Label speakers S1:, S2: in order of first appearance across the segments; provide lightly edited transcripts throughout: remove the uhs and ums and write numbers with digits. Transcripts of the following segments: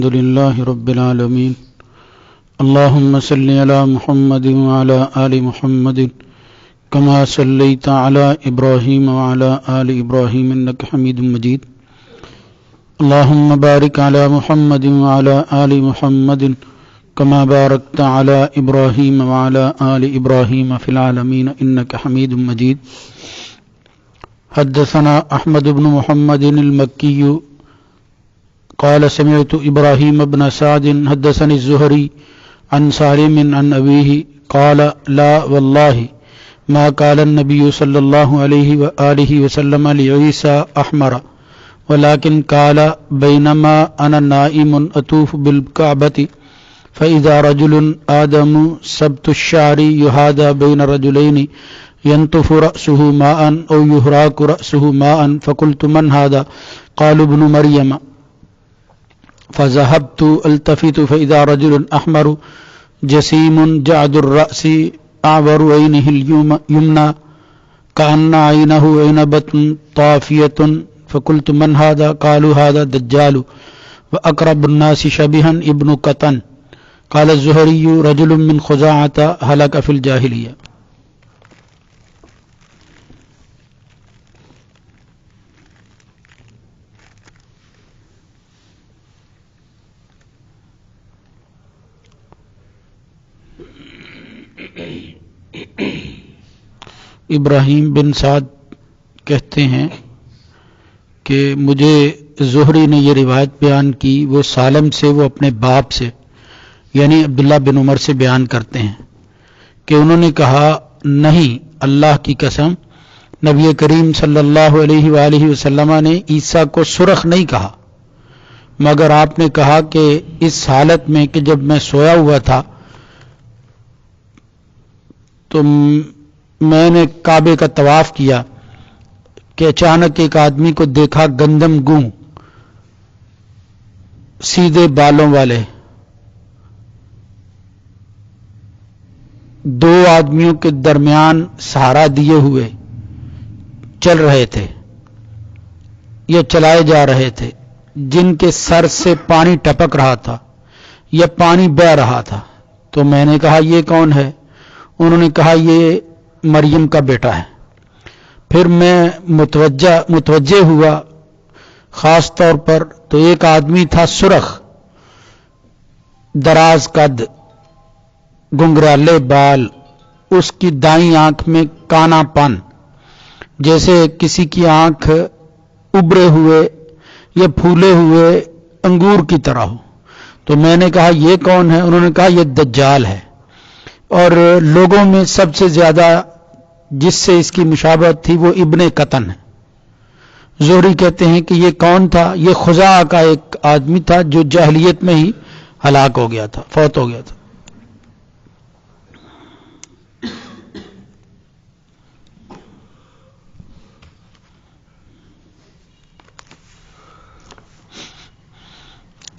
S1: الحمد لله رب العالمين اللهم صل على محمد وعلى آل محمد كما صليت على إبراهيم وعلى آل إبراهيم إنك حميد مجيد اللهم بارك على محمد وعلى آل محمد كما باركت على إبراهيم وعلى آل إبراهيم في العالمين إنك حميد مجيد حدثنا أحمد بن محمد المكي قال سمعت إبراهيم بن سعد حدثني الزهري عن سالم عن أبيه قال لا والله ما قال النبي صلى الله عليه وآله وسلم لعيسى أحمر ولكن قال بينما أنا نائم أطوف بالكعبة فإذا رجل آدم سبط الشعر يهادى بين رجلين ينطف رأسه ماء أو يهراك رأسه ماء فقلت من هذا قالوا ابن مريم فذهبت التفت فإذا رجل أحمر جسيم جعد الرأس أعور عينه اليمنى كأن عينه عنبة طافية فقلت من هذا قالوا هذا دجال وأقرب الناس شبها ابن قطن قال الزهري رجل من خزاعة هلك في الجاهلية. ابراہیم بن سعد کہتے ہیں کہ مجھے زہری نے یہ روایت بیان کی، وہ سالم سے، وہ اپنے باپ سے یعنی عبداللہ بن عمر سے بیان کرتے ہیں کہ انہوں نے کہا نہیں، اللہ کی قسم نبی کریم صلی اللہ علیہ وآلہ وسلم نے عیسیٰ کو سرخ نہیں کہا، مگر آپ نے کہا کہ اس حالت میں کہ جب میں سویا ہوا تھا تو میں نے کعبے کا طواف کیا کہ اچانک ایک آدمی کو دیکھا گندم گوں سیدھے بالوں والے، دو آدمیوں کے درمیان سہارا دیے ہوئے چل رہے تھے یا چلائے جا رہے تھے، جن کے سر سے پانی ٹپک رہا تھا یا پانی بہہ رہا تھا۔ تو میں نے کہا یہ کون ہے؟ انہوں نے کہا یہ مریم کا بیٹا ہے۔ پھر میں متوجہ ہوا خاص طور پر تو ایک آدمی تھا سرخ، دراز قد، گنگرالے بال، اس کی دائیں آنکھ میں کانا پن، جیسے کسی کی آنکھ ابھرے ہوئے یا پھولے ہوئے انگور کی طرح ہو۔ تو میں نے کہا یہ کون ہے؟ انہوں نے کہا یہ دجال ہے، اور لوگوں میں سب سے زیادہ جس سے اس کی مشابہت تھی وہ ابن قطن ہے۔ زہری کہتے ہیں کہ یہ کون تھا؟ یہ خزاعہ کا ایک آدمی تھا جو جاہلیت میں ہی ہلاک ہو گیا تھا، فوت ہو گیا تھا۔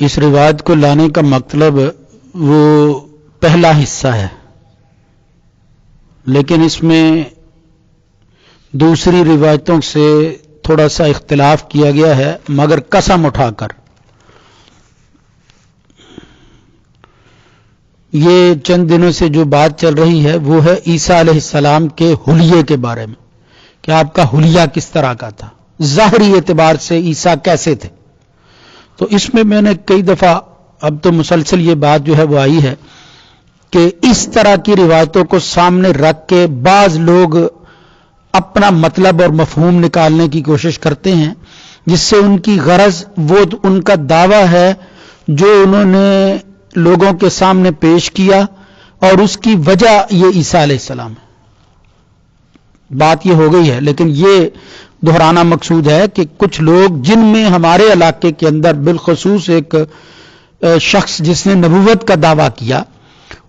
S1: اس روایت کو لانے کا مطلب وہ پہلا حصہ ہے، لیکن اس میں دوسری روایتوں سے تھوڑا سا اختلاف کیا گیا ہے، مگر قسم اٹھا کر۔ یہ چند دنوں سے جو بات چل رہی ہے وہ ہے عیسیٰ علیہ السلام کے حلیے کے بارے میں، کہ آپ کا حلیہ کس طرح کا تھا، ظاہری اعتبار سے عیسیٰ کیسے تھے۔ تو اس میں میں نے کئی دفعہ، اب تو مسلسل یہ بات جو ہے وہ آئی ہے کہ اس طرح کی روایتوں کو سامنے رکھ کے بعض لوگ اپنا مطلب اور مفہوم نکالنے کی کوشش کرتے ہیں، جس سے ان کی غرض وہ ان کا دعویٰ ہے جو انہوں نے لوگوں کے سامنے پیش کیا، اور اس کی وجہ یہ عیسیٰ علیہ السلام ہے۔ بات یہ ہو گئی ہے، لیکن یہ دہرانا مقصود ہے کہ کچھ لوگ جن میں ہمارے علاقے کے اندر بالخصوص ایک شخص جس نے نبوت کا دعویٰ کیا،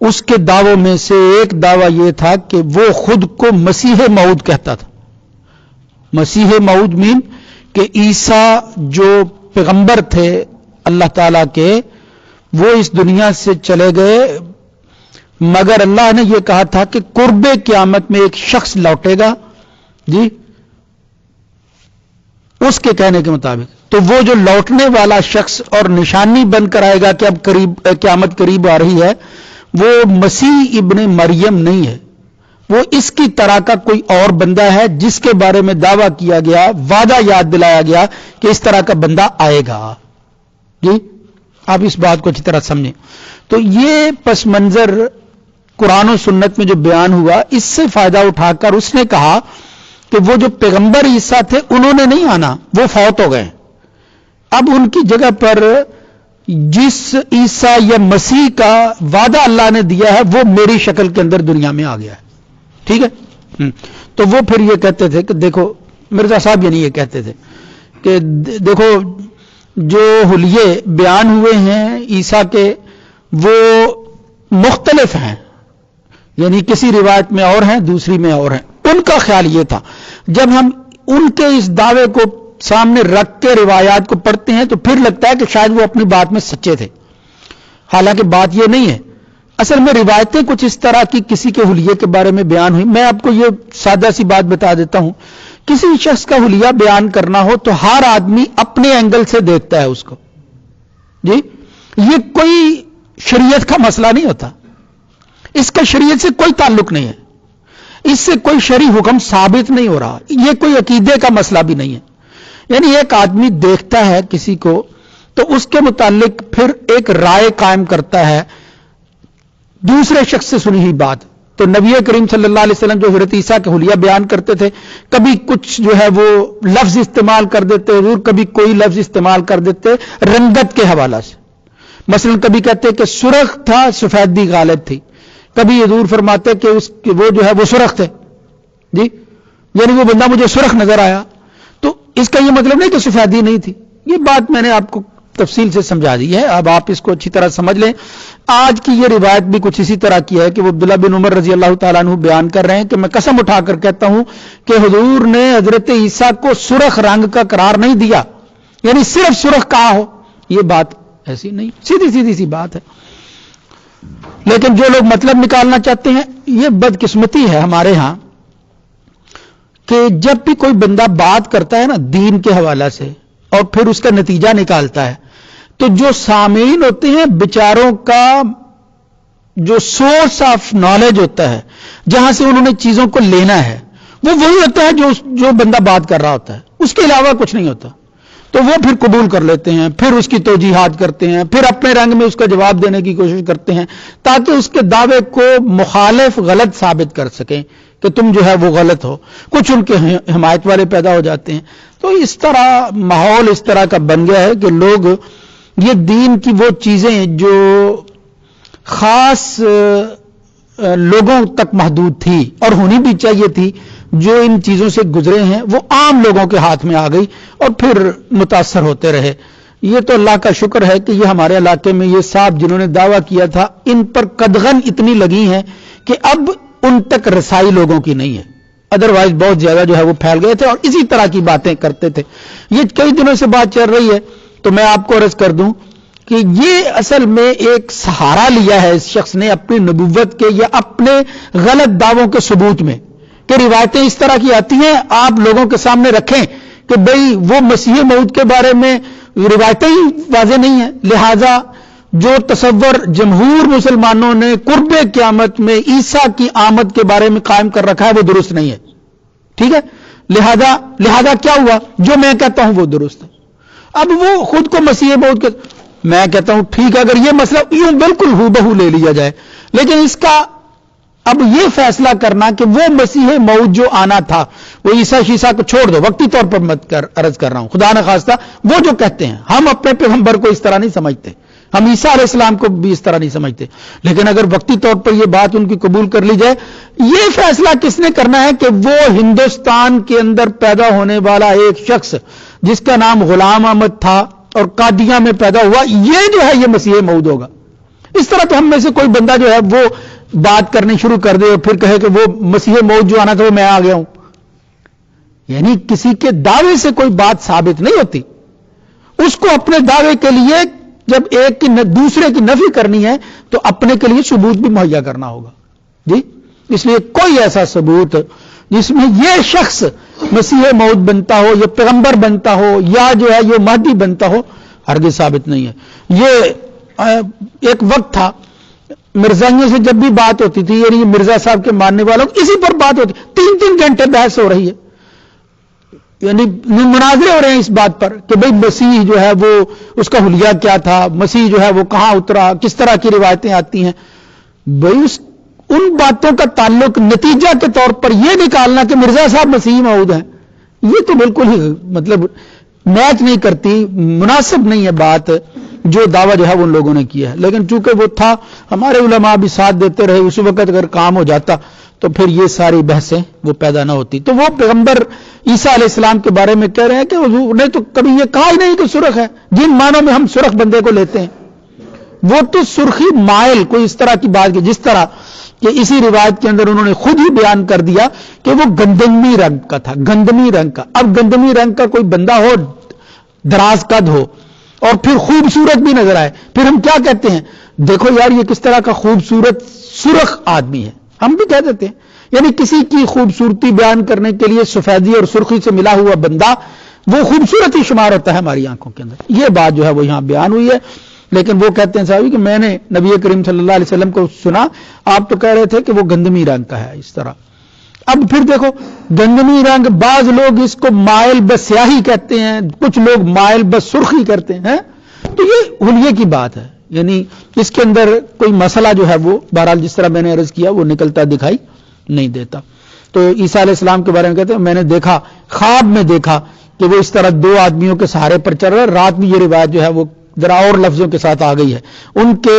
S1: اس کے دعووں میں سے ایک دعویٰ یہ تھا کہ وہ خود کو مسیح موعود کہتا تھا۔ مسیح موعود مین کہ عیسیٰ جو پیغمبر تھے اللہ تعالیٰ کے، وہ اس دنیا سے چلے گئے، مگر اللہ نے یہ کہا تھا کہ قرب قیامت میں ایک شخص لوٹے گا، جی، اس کے کہنے کے مطابق، تو وہ جو لوٹنے والا شخص اور نشانی بن کر آئے گا کہ اب قیامت قریب آ رہی ہے، وہ مسیح ابن مریم نہیں ہے، وہ اس کی طرح کا کوئی اور بندہ ہے جس کے بارے میں دعویٰ کیا گیا، وعدہ یاد دلایا گیا کہ اس طرح کا بندہ آئے گا۔ جی آپ اس بات کو اچھی طرح سمجھیں۔ تو یہ پس منظر قرآن و سنت میں جو بیان ہوا، اس سے فائدہ اٹھا کر اس نے کہا کہ وہ جو پیغمبر عیسیٰ تھے انہوں نے نہیں آنا، وہ فوت ہو گئے، اب ان کی جگہ پر جس عیسیٰ یا مسیح کا وعدہ اللہ نے دیا ہے وہ میری شکل کے اندر دنیا میں آ گیا ہے۔ ٹھیک ہے؟ تو وہ پھر یہ کہتے تھے کہ دیکھو، مرزا صاحب یعنی یہ کہتے تھے کہ دیکھو جو حلیے بیان ہوئے ہیں عیسیٰ کے وہ مختلف ہیں، یعنی کسی روایت میں اور ہیں دوسری میں اور ہیں۔ ان کا خیال یہ تھا جب ہم ان کے اس دعوے کو سامنے رکھ کے روایات کو پڑھتے ہیں تو پھر لگتا ہے کہ شاید وہ اپنی بات میں سچے تھے، حالانکہ بات یہ نہیں ہے۔ اصل میں روایتیں کچھ اس طرح کی کسی کے حلیے کے بارے میں بیان ہوئی۔ میں آپ کو یہ سادہ سی بات بتا دیتا ہوں، کسی شخص کا حلیہ بیان کرنا ہو تو ہر آدمی اپنے اینگل سے دیکھتا ہے اس کو۔ جی یہ کوئی شریعت کا مسئلہ نہیں ہوتا، اس کا شریعت سے کوئی تعلق نہیں ہے، اس سے کوئی شرعی حکم ثابت نہیں ہو رہا، یہ کوئی عقیدے کا مسئلہ بھی نہیں ہے۔ یعنی ایک آدمی دیکھتا ہے کسی کو تو اس کے متعلق پھر ایک رائے قائم کرتا ہے دوسرے شخص سے سنی ہوئی بات۔ تو نبی کریم صلی اللہ علیہ وسلم جو حضرت عیسیٰ کے حلیہ بیان کرتے تھے، کبھی کچھ جو ہے وہ لفظ استعمال کر دیتے حضور، کبھی کوئی لفظ استعمال کر دیتے رنگت کے حوالہ سے۔ مثلا کبھی کہتے کہ سرخ تھا سفیدی غالب تھی، کبھی حضور فرماتے کہ وہ جو ہے وہ سرخ تھے، جی یعنی وہ بندہ مجھے سرخ نظر آیا، تو اس کا یہ مطلب نہیں کہ سفیدی نہیں تھی۔ یہ بات میں نے آپ کو تفصیل سے سمجھا دی ہے، اب آپ اس کو اچھی طرح سمجھ لیں۔ آج کی یہ روایت بھی کچھ اسی طرح کی ہے کہ وہ عبداللہ بن عمر رضی اللہ تعالیٰ عنہ بیان کر رہے ہیں کہ میں قسم اٹھا کر کہتا ہوں کہ حضور نے حضرت عیسیٰ کو سرخ رنگ کا قرار نہیں دیا، یعنی صرف سرخ کہا ہو، یہ بات ایسی نہیں، سیدھی سی بات ہے۔ لیکن جو لوگ مطلب نکالنا چاہتے ہیں، یہ بدقسمتی ہے ہمارے ہاں کہ جب بھی کوئی بندہ بات کرتا ہے نا دین کے حوالہ سے اور پھر اس کا نتیجہ نکالتا ہے، تو جو سامعین ہوتے ہیں بیچاروں کا جو سورس آف نالج ہوتا ہے، جہاں سے انہوں نے چیزوں کو لینا ہے، وہ وہی ہوتا ہے جو بندہ بات کر رہا ہوتا ہے، اس کے علاوہ کچھ نہیں ہوتا۔ تو وہ پھر قبول کر لیتے ہیں، پھر اس کی توجیحات کرتے ہیں، پھر اپنے رنگ میں اس کا جواب دینے کی کوشش کرتے ہیں تاکہ اس کے دعوے کو مخالف غلط ثابت کر سکیں کہ تم جو ہے وہ غلط ہو۔ کچھ ان کے حمایت والے پیدا ہو جاتے ہیں۔ تو اس طرح ماحول اس طرح کا بن گیا ہے کہ لوگ یہ دین کی وہ چیزیں جو خاص لوگوں تک محدود تھی اور ہونی بھی چاہیے تھی، جو ان چیزوں سے گزرے ہیں، وہ عام لوگوں کے ہاتھ میں آ گئی اور پھر متاثر ہوتے رہے۔ یہ تو اللہ کا شکر ہے کہ یہ ہمارے علاقے میں یہ صاحب جنہوں نے دعویٰ کیا تھا، ان پر قدغن اتنی لگی ہیں کہ اب ان تک رسائی لوگوں کی نہیں ہے، ادروائز بہت زیادہ جو ہے وہ پھیل گئے تھے اور اسی طرح کی باتیں کرتے تھے۔ یہ کئی دنوں سے بات چل رہی ہے، تو میں آپ کو عرض کر دوں کہ یہ اصل میں ایک سہارا لیا ہے اس شخص نے اپنی نبوت کے یا اپنے غلط دعووں کے ثبوت میں، کہ روایتیں اس طرح کی آتی ہیں، آپ لوگوں کے سامنے رکھیں کہ بھئی وہ مسیح موعود کے بارے میں روایتیں ہی واضح نہیں ہیں، لہذا جو تصور جمہور مسلمانوں نے قرب قیامت میں عیسیٰ کی آمد کے بارے میں قائم کر رکھا ہے وہ درست نہیں ہے، ٹھیک ہے؟ لہذا کیا ہوا؟ جو میں کہتا ہوں وہ درست ہے۔ اب وہ خود کو مسیح موعود میں کہتا ہوں ٹھیک ہے، اگر یہ مسئلہ یوں بالکل ہو بہو لے لیا جائے، لیکن اس کا اب یہ فیصلہ کرنا کہ وہ مسیح موعود جو آنا تھا وہ عیسیٰ شیسا کو چھوڑ دو، وقتی طور پر مت عرض کر رہا ہوں، خدا نخواستہ وہ جو کہتے ہیں، ہم اپنے پیغمبر کو اس طرح نہیں سمجھتے، ہم عیسیٰ علیہ السلام کو بھی اس طرح نہیں سمجھتے، لیکن اگر وقتی طور پر یہ بات ان کی قبول کر لی جائے، یہ فیصلہ کس نے کرنا ہے کہ وہ ہندوستان کے اندر پیدا ہونے والا ایک شخص جس کا نام غلام احمد تھا اور قادیہ میں پیدا ہوا، یہ جو ہے یہ مسیح موعود ہوگا۔ اس طرح تو ہم میں سے کوئی بندہ جو ہے وہ بات کرنی شروع کر دے اور پھر کہے کہ وہ مسیح موعود جو آنا تھا وہ میں آ گیا ہوں، یعنی کسی کے دعوے سے کوئی بات ثابت نہیں ہوتی، اس کو اپنے دعوے کے لیے جب ایک کی دوسرے کی نفی کرنی ہے تو اپنے کے لیے ثبوت بھی مہیا کرنا ہوگا، جی اس لیے کوئی ایسا ثبوت جس میں یہ شخص مسیح موعود بنتا ہو، یہ پیغمبر بنتا ہو، یا جو ہے یہ مہدی بنتا ہو، ہرگز ثابت نہیں ہے۔ یہ ایک وقت تھا مرزائیوں سے جب بھی بات ہوتی تھی، یعنی مرزا صاحب کے ماننے والوں اسی پر بات ہوتی، 3 گھنٹے بحث ہو رہی ہے، یعنی مناظرے ہو رہے ہیں اس بات پر کہ بھئی مسیح جو ہے وہ اس کا حلیہ کیا تھا، مسیح جو ہے وہ کہاں اترا، کس طرح کی روایتیں آتی ہیں۔ بھئی ان باتوں کا تعلق نتیجہ کے طور پر یہ نکالنا کہ مرزا صاحب مسیح موعود ہیں، یہ تو بالکل ہی مطلب میچ نہیں کرتی، مناسب نہیں ہے بات جو دعویٰ جو ہے وہ ان لوگوں نے کیا ہے۔ لیکن چونکہ وہ تھا، ہمارے علماء بھی ساتھ دیتے رہے، اس وقت اگر کام ہو جاتا تو پھر یہ ساری بحثیں وہ پیدا نہ ہوتی۔ تو وہ پیغمبر عیسیٰ علیہ السلام کے بارے میں کہہ رہے ہیں کہ حضور نے تو کبھی یہ کہا ہی نہیں کہ سرخ ہے، جن معنوں میں ہم سرخ بندے کو لیتے ہیں، وہ تو سرخی مائل کوئی اس طرح کی بات کی، جس طرح کہ اسی روایت کے اندر انہوں نے خود ہی بیان کر دیا کہ وہ گندمی رنگ کا تھا، گندمی رنگ کا۔ اب گندمی رنگ کا کوئی بندہ ہو، دراز قد ہو اور پھر خوبصورت بھی نظر آئے، پھر ہم کیا کہتے ہیں، دیکھو یار یہ کس طرح کا خوبصورت سرخ آدمی ہے، ہم بھی کہہ دیتے ہیں۔ یعنی کسی کی خوبصورتی بیان کرنے کے لیے سفیدی اور سرخی سے ملا ہوا بندہ وہ خوبصورت ہی شمار ہوتا ہے ہماری آنکھوں کے اندر۔ یہ بات جو ہے وہ یہاں بیان ہوئی ہے، لیکن وہ کہتے ہیں صاحب کہ میں نے نبی کریم صلی اللہ علیہ وسلم کو سنا، آپ تو کہہ رہے تھے کہ وہ گندمی رنگ کا ہے اس طرح۔ اب پھر دیکھو گندمی رنگ، بعض لوگ اس کو مائل بس سیاہی کہتے ہیں، کچھ لوگ مائل بس سرخی کرتے ہیں، تو یہ حلیے کی بات ہے، یعنی اس کے اندر کوئی مسئلہ جو ہے وہ بہرحال جس طرح میں نے عرض کیا وہ نکلتا دکھائی نہیں دیتا۔ تو عیسیٰ علیہ السلام کے بارے میں کہتے ہیں میں نے دیکھا، خواب میں دیکھا کہ وہ اس طرح 2 آدمیوں کے سہارے پر چل رہا ہے، رات میں یہ روایت جو ہے وہ ذرا اور لفظوں کے ساتھ آ گئی ہے، ان کے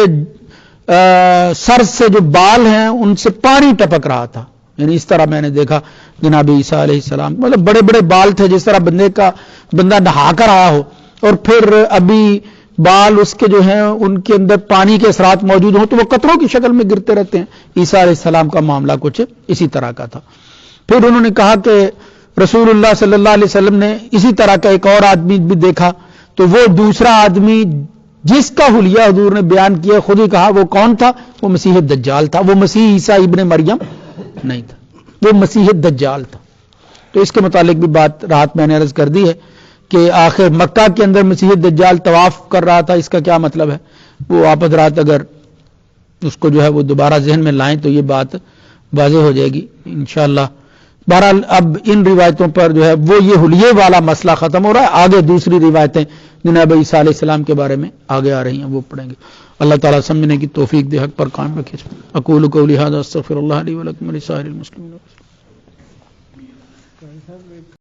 S1: سر سے جو بال ہیں ان سے پانی ٹپک رہا تھا، یعنی اس طرح میں نے دیکھا جناب عیسیٰ علیہ السلام، مطلب بڑے بڑے بال تھے، جس طرح بندہ نہا کر آیا ہو اور پھر ابھی بال اس کے جو ہیں ان کے اندر پانی کے اثرات موجود ہوں تو وہ قطروں کی شکل میں گرتے رہتے ہیں۔ عیسیٰ علیہ السلام کا معاملہ کچھ اسی طرح کا تھا۔ پھر انہوں نے کہا کہ رسول اللہ صلی اللہ علیہ وسلم نے اسی طرح کا ایک اور آدمی بھی دیکھا، تو وہ دوسرا آدمی جس کا حلیہ حضور نے بیان کیا خود ہی کہا وہ کون تھا، وہ مسیح دجال تھا، وہ مسیح عیسیٰ ابن مریم نہیں تھا، وہ مسیح دجال تھا۔ تو اس کے متعلق بھی بات رات میں نے عرض کر دی ہے کہ آخر مکہ کے اندر مسیح دجال طواف کر رہا تھا، اس کا کیا مطلب ہے، وہ آپ حضرات اگر اس کو جو ہے وہ دوبارہ ذہن میں لائیں تو یہ بات واضح ہو جائے گی انشاءاللہ۔ بہرحال اب ان روایتوں پر جو ہے وہ یہ حلیے والا مسئلہ ختم ہو رہا ہے، آگے دوسری روایتیں جناب عیسیٰ علیہ السلام کے بارے میں آگے آ رہی ہیں وہ پڑھیں گے۔ اللہ تعالیٰ سمجھنے کی توفیق دے، حق پر قائم رکھے۔ اقول قولی ھذا استغفر اللہ لی ولکم ولسائر المسلمین۔